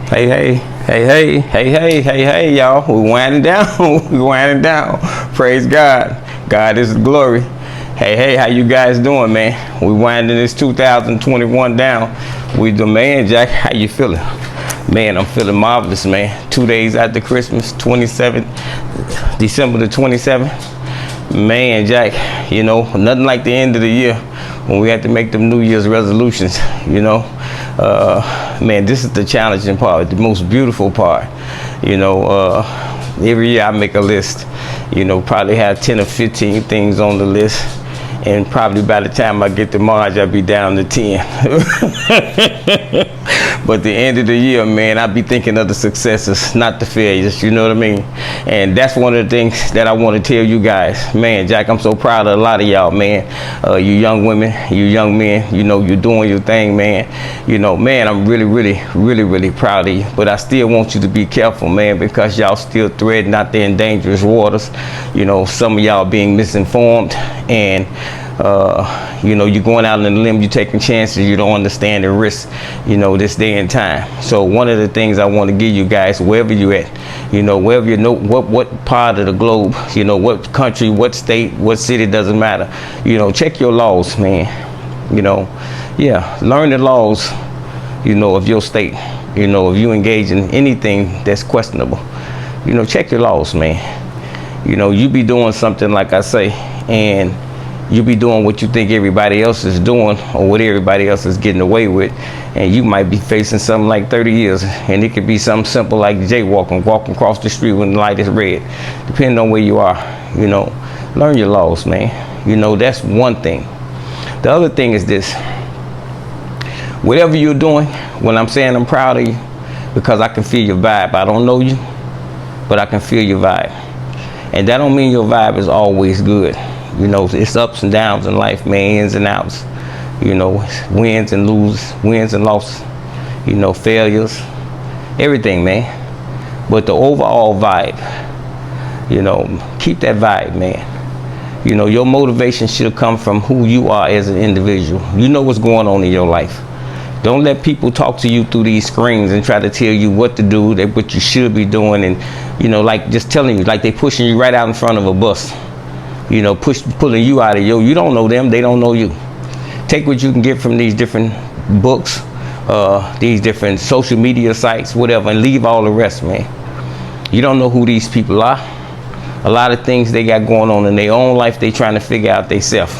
Hey, hey, hey, hey, hey, hey, hey, hey, y'all. We winding down. We winding down. Praise God. God is the glory. Hey, hey, how you guys doing, man? We winding this 2021 down. We the man, Jack. How you feeling? Man, I'm feeling marvelous, man. 2 days after Christmas, 27th, December the 27th. Man, Jack, nothing like the end of the year when we had to make them New Year's resolutions, Man, this is the challenging part, the most beautiful part. Every year I make a list, probably have 10 or 15 things on the list. And probably by the time I get to March, I'll be down to 10. But the end of the year, man, I'll be thinking of the successes, not the failures, you know what I mean? And that's one of the things that I want to tell you guys. Man, Jack, I'm so proud of a lot of y'all, man. You young women, you young men, you're doing your thing, man. Man, I'm really, really, really, really proud of you. But I still want you to be careful, man, because y'all still threading out there in dangerous waters. Some of y'all being misinformed and you're going out on a limb, you're taking chances, you don't understand the risk, this day and time. So one of the things I want to give you guys, wherever you're at, wherever what part of the globe, what country, what state, what city, doesn't matter. Check your laws, man. Learn the laws, of your state. If you engage in anything that's questionable, check your laws, man. You be doing something, like I say, and you be doing what you think everybody else is doing or what everybody else is getting away with, and you might be facing something like 30 years, and it could be something simple like jaywalking, walking across the street when the light is red, depending on where you are. Learn your laws, man. That's one thing. The other thing is this: whatever you're doing, when I'm saying I'm proud of you, because I can feel your vibe. I don't know you, but I can feel your vibe, and that don't mean your vibe is always good. It's ups and downs in life, man, ins and outs. Wins and loses, wins and losses, failures, everything, man. But the overall vibe, keep that vibe, man. Your motivation should come from who you are as an individual. You know what's going on in your life. Don't let people talk to you through these screens and try to tell you what to do, what you should be doing, and, like just telling you, like they pushing you right out in front of a bus. Pulling you out of you don't know them, they don't know you. Take what you can get from these different books, these different social media sites, whatever, and leave all the rest, man. You don't know who these people are. A lot of things they got going on in their own life, they trying to figure out themselves.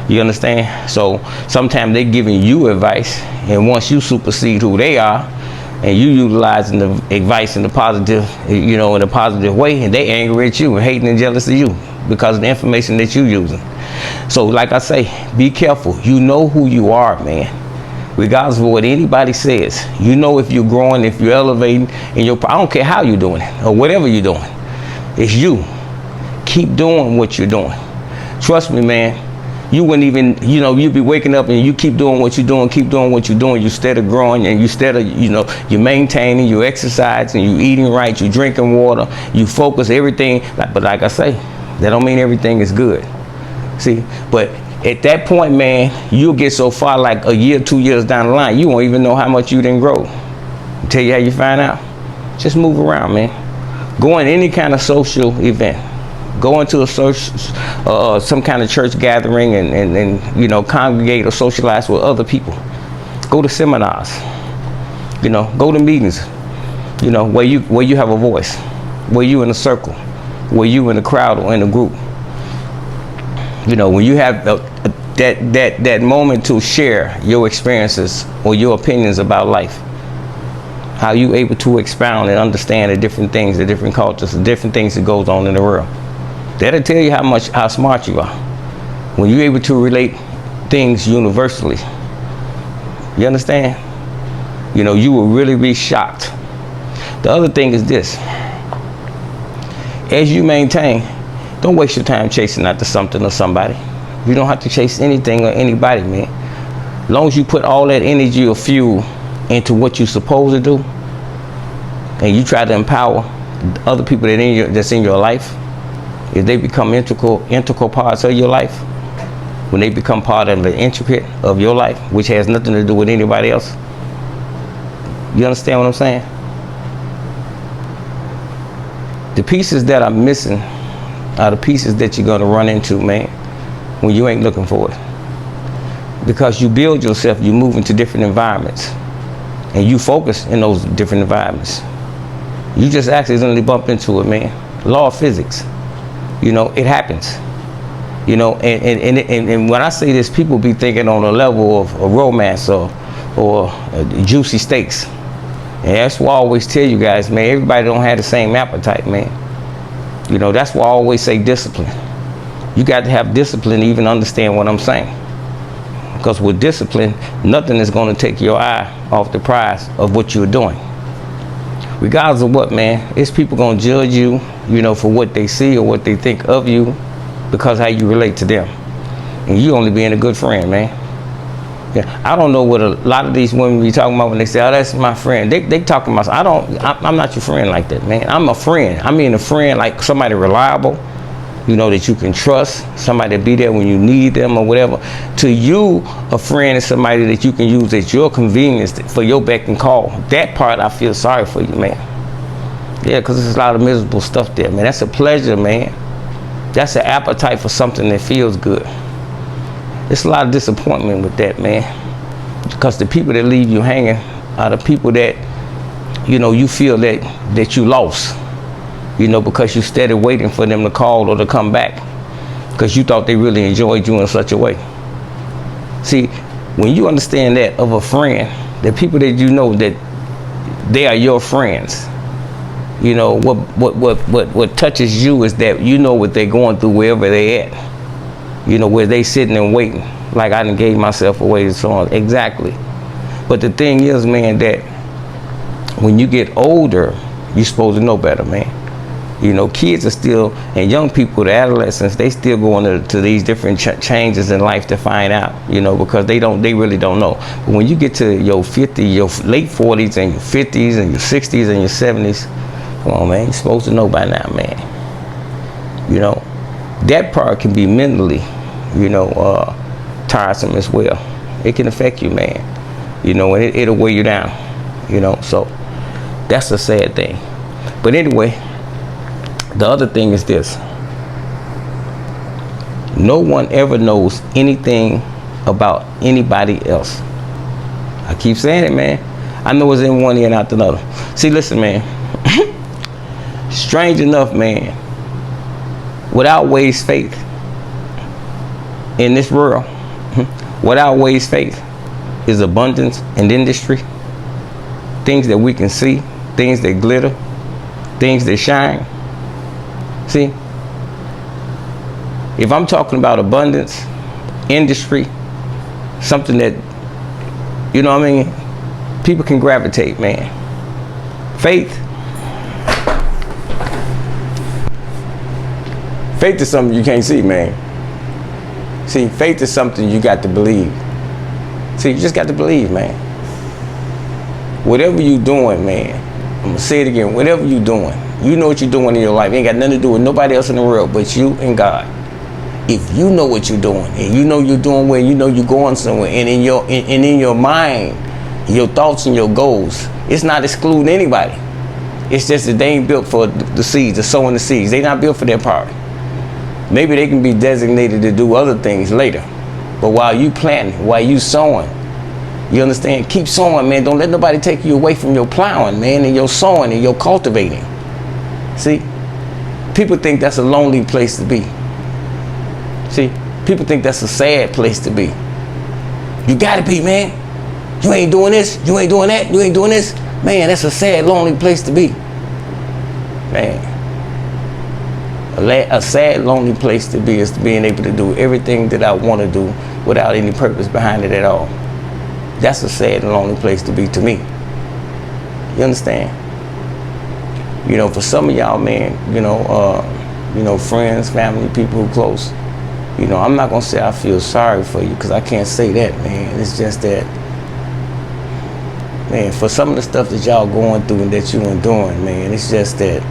You understand? So sometimes they giving you advice, and once you supersede who they are, and you utilizing the advice in the positive, in a positive way, and they angry at you and hating and jealous of you because of the information that you're using. So like I say, be careful. You know who you are, man. Regardless of what anybody says, if you're growing, if you're elevating, I don't care how you're doing it or whatever you're doing. It's you. Keep doing what you're doing. Trust me, man. You wouldn't even, you'd be waking up and you keep doing what you're doing, you instead of growing, and you instead of, you're maintaining, you exercising, you eating right, you drinking water, you focus everything. But like I say, that don't mean everything is good. See, but at that point, man, you'll get so far, like a year, 2 years down the line, you won't even know how much you didn't grow. Tell you how you find out. Just move around, man. Go in any kind of social event. Go into some kind of church gathering and congregate or socialize with other people. Go to seminars. Go to meetings. Where you have a voice, where you in a circle, where you in a crowd or in a group. When you have that moment to share your experiences or your opinions about life, how you able to expound and understand the different things, the different cultures, the different things that goes on in the world. That'll tell you how smart you are. When you're able to relate things universally, you understand? You will really be shocked. The other thing is this: as you maintain, don't waste your time chasing after something or somebody. You don't have to chase anything or anybody, man. As long as you put all that energy or fuel into what you're supposed to do, and you try to empower other people that's in your life, if they become integral parts of your life, when they become part of the intricate of your life, which has nothing to do with anybody else, you understand what I'm saying? The pieces that are missing are the pieces that you're gonna run into, man, when you ain't looking for it. Because you build yourself, you move into different environments, and you focus in those different environments. You just accidentally bump into it, man. Law of physics. You know, it happens. You know, and when I say this, people be thinking on a level of a romance or juicy steaks. And that's why I always tell you guys, man, everybody don't have the same appetite, man. You know, that's why I always say discipline. You got to have discipline to even understand what I'm saying. Because with discipline, nothing is going to take your eye off the prize of what you're doing. Regardless of what, man, it's people going to judge you, you know, for what they see or what they think of you because how you relate to them. And you only being a good friend, man. Yeah, I don't know what a lot of these women be talking about when they say, oh, that's my friend. They talking about, I'm not your friend like that, man. I'm a friend. I mean a friend like somebody reliable, you know, that you can trust, somebody to be there when you need them or whatever. To you, a friend is somebody that you can use at your convenience for your beck and call. That part, I feel sorry for you, man. Yeah, because there's a lot of miserable stuff there, man. That's a pleasure, man. That's an appetite for something that feels good. It's a lot of disappointment with that, man. Because the people that leave you hanging are the people that, you know, you feel that you lost. You know, because you steady waiting for them to call or to come back. Because you thought they really enjoyed you in such a way. See, when you understand that of a friend, the people that you know that they are your friends, you know, what touches you is that you know what they're going through wherever they at. You know, where they sitting and waiting. Like I done gave myself away and so on. Exactly. But the thing is, man, that when you get older, you're supposed to know better, man. You know, kids are still, and young people, the adolescents, they still going to these different changes in life to find out, you know, because they really don't know. But when you get to your 50s, your late 40s and your 50s and your 60s and your 70s, come on, man, you're supposed to know by now, man. You know, that part can be mentally, you know, tiresome as well. It can affect you, man. You know, and it'll weigh you down, you know, so that's a sad thing. But anyway, the other thing is this. No one ever knows anything about anybody else. I keep saying it, man. I know it's in one ear and out the other. See, listen, man. Strange enough, man, what outweighs faith in this world, what outweighs faith is abundance and industry. Things that we can see, things that glitter, things that shine. See, if I'm talking about abundance, industry, something that, you know what I mean, people can gravitate, man. Faith is something you can't see, man. See, faith is something you got to believe. See, you just got to believe, man. Whatever you doing, man, I'm gonna say it again, whatever you doing, you know what you're doing in your life. It ain't got nothing to do with nobody else in the world but you and God. If you know what you're doing, and you know you're doing well, you know you're going somewhere, and in your mind, your thoughts and your goals, it's not excluding anybody. It's just that they ain't built for the seeds, the sowing the seeds. They not built for that part. Maybe they can be designated to do other things later. But while you planting, while you sowing, you understand? Keep sowing, man. Don't let nobody take you away from your plowing, man, and your sowing and your cultivating. See, people think that's a lonely place to be. See, people think that's a sad place to be. You gotta be, man. You ain't doing this, you ain't doing that, you ain't doing this. Man, that's a sad, lonely place to be. Man, a sad, lonely place to be is being able to do everything that I want to do without any purpose behind it at all. That's a sad and lonely place to be to me. You understand? You know, for some of y'all, man, you know, friends, family, people who close, you know, I'm not gonna say I feel sorry for you, because I can't say that, man. It's just that, man, for some of the stuff that y'all going through and that you enduring, man, it's just that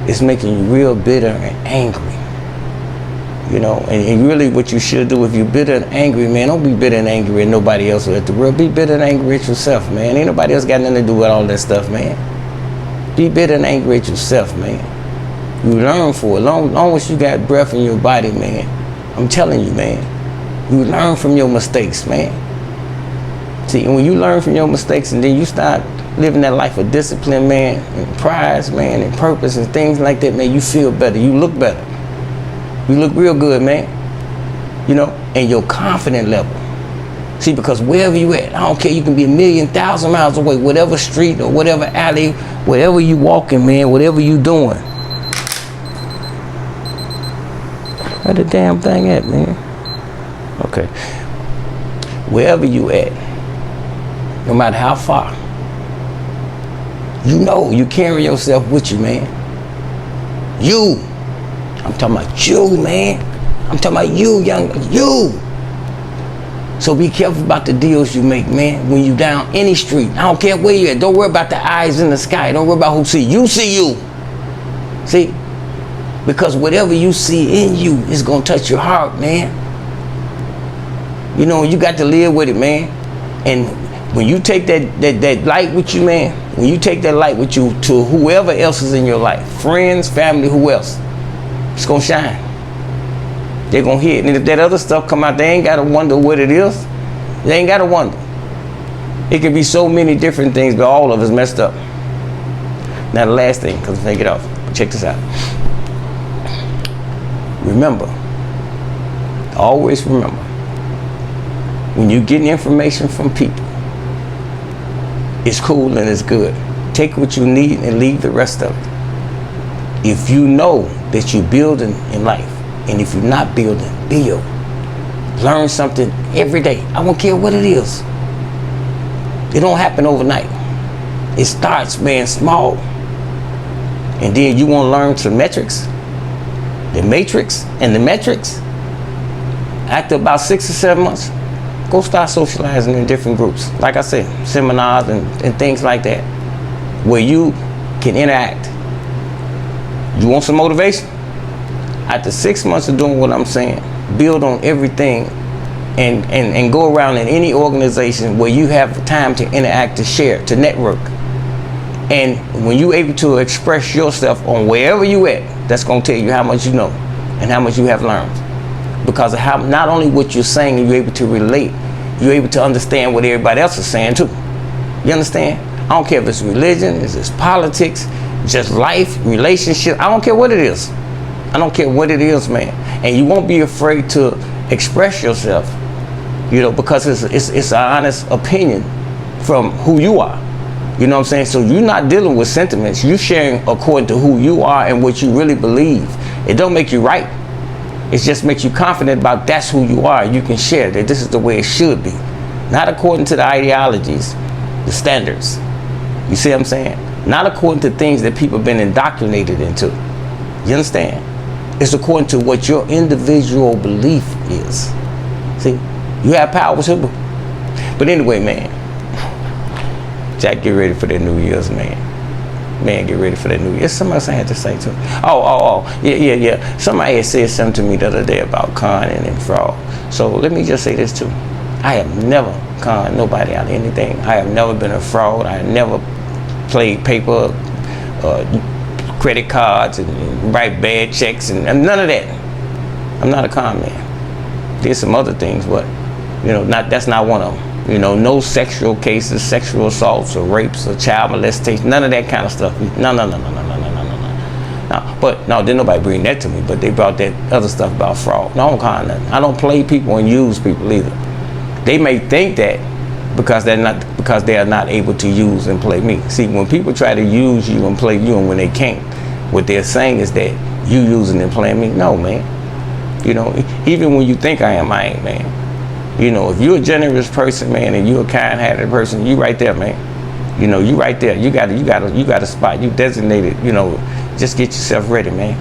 it's making you real bitter and angry. You know, and really what you should do if you're bitter and angry, man, don't be bitter and angry at nobody else or at the world. Be bitter and angry at yourself, man. Ain't nobody else got nothing to do with all that stuff, man. Be bitter and angry at yourself, man. You learn for it. Long as you got breath in your body, man. I'm telling you, man. You learn from your mistakes, man. See, when you learn from your mistakes and then you start living that life of discipline, man, and pride, man, and purpose and things like that, man, you feel better. You look better. You look real good, man. You know, and your confidence level. See, because wherever you at, I don't care, you can be 1,000,000 miles away, whatever street or whatever alley, whatever you walking, man, whatever you doing. Where the damn thing at, man? Okay. Wherever you at, no matter how far, you know you carry yourself with you, man. You. I'm talking about you, man. I'm talking about you, you. So be careful about the deals you make, man, when you down any street. I don't care where you at. Don't worry about the eyes in the sky. Don't worry about who see you. See you. See? Because whatever you see in you is going to touch your heart, man. You know, you got to live with it, man. And when you take that light with you, man, when you take that light with you to whoever else is in your life, friends, family, who else, it's going to shine. They're going to hear it. And if that other stuff come out, they ain't got to wonder what it is. They ain't got to wonder. It could be so many different things, but all of us messed up. Now the last thing, because I take it off. Check this out. Remember, always remember, when you get information from people, it's cool and it's good. Take what you need and leave the rest of it. If you know that you're building in life, and if you're not building, build. Learn something every day. I don't care what it is. It don't happen overnight. It starts, man, small. And then you want to learn some metrics, the matrix and the metrics. After about 6 or 7 months, go start socializing in different groups. Like I said, seminars and things like that, where you can interact. You want some motivation? After 6 months of doing what I'm saying, build on everything and go around in any organization where you have time to interact, to share, to network. And when you're able to express yourself on wherever you at, that's going to tell you how much you know and how much you have learned. Because of how not only what you're saying, you're able to relate, you're able to understand what everybody else is saying too. You understand? I don't care if it's religion, if it's politics, just life, relationship. I don't care what it is. I don't care what it is, man. And you won't be afraid to express yourself, you know, because it's an honest opinion from who you are. You know what I'm saying? So you're not dealing with sentiments. You're sharing according to who you are and what you really believe. It don't make you right. It just makes you confident about that's who you are. You can share that this is the way it should be. Not according to the ideologies, the standards. You see what I'm saying? Not according to things that people have been indoctrinated into. You understand? It's according to what your individual belief is. See? You have power too. But anyway, man. Jack, get ready for that New Year's, man. Man, get ready for that New Year's. Somebody else I had to say too. Yeah. Somebody had said something to me the other day about conning and fraud. So let me just say this too. I have never conned nobody out of anything. I have never been a fraud. I have never played paper, credit cards, and write bad checks, and none of that. I'm not a con man. There's some other things, but you know, that's not one of them. You know, no sexual cases, sexual assaults or rapes or child molestation, none of that kind of stuff. No. But no, didn't nobody bring that to me, but they brought that other stuff about fraud. No, I don't con nothing. I don't play people and use people either. They may think that because they are not able to use and play me. See, when people try to use you and play you, and when they can't, what they're saying is that you using and playing me. No, man. You know, even when you think I am, I ain't, man. You know, if you're a generous person, man, and you're a kind-hearted person, you right there, man. You know, you right there. You got a spot. You designated. You know, just get yourself ready, man.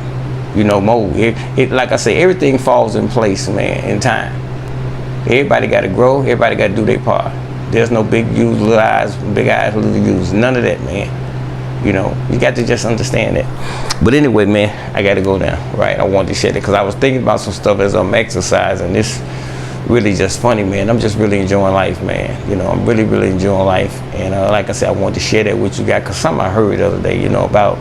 You know, mode. It like I say, everything falls in place, man, in time. Everybody got to grow. Everybody got to do their part. There's no big U's, little eyes, little U's. None of that, man. You know, you got to just understand that. But anyway, man, I got to go now, right? I wanted to share that because I was thinking about some stuff as I'm exercising. This really just funny, man. I'm just really enjoying life, man. You know, I'm really, really enjoying life. And like I said, I wanted to share that with you guys, because something I heard the other day, you know, about,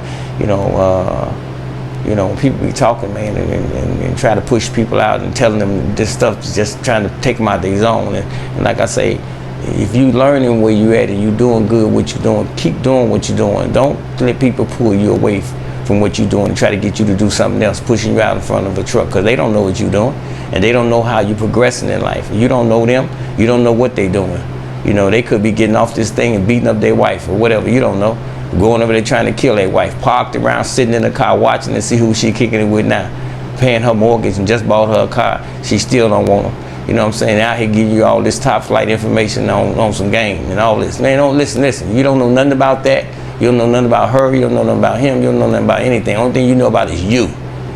people be talking, man, and try to push people out and telling them this stuff, just trying to take them out their zone. And like I say, if you learning where you at and you doing good what you're doing, keep doing what you're doing. Don't let people pull you away from what you're doing and try to get you to do something else, pushing you out in front of a truck, because they don't know what you're doing, and they don't know how you're progressing in life. You don't know them. You don't know what they're doing. You know, they could be getting off this thing and beating up their wife or whatever. You don't know. Going over there trying to kill their wife, parked around, sitting in the car watching and see who she kicking it with now, paying her mortgage and just bought her a car. She still don't want them. You know what I'm saying? Out here giving you all this top flight information on some game and all this. Man, don't listen. You don't know nothing about that. You don't know nothing about her. You don't know nothing about him. You don't know nothing about anything. The only thing you know about is you.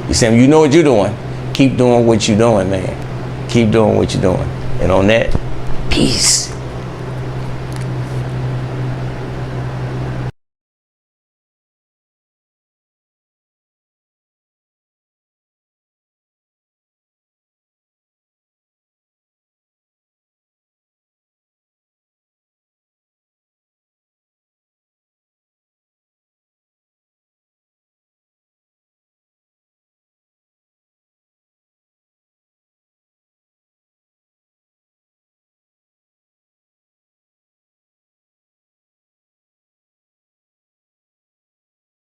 You see, you know what you're doing. Keep doing what you're doing, man. Keep doing what you're doing. And on that, peace.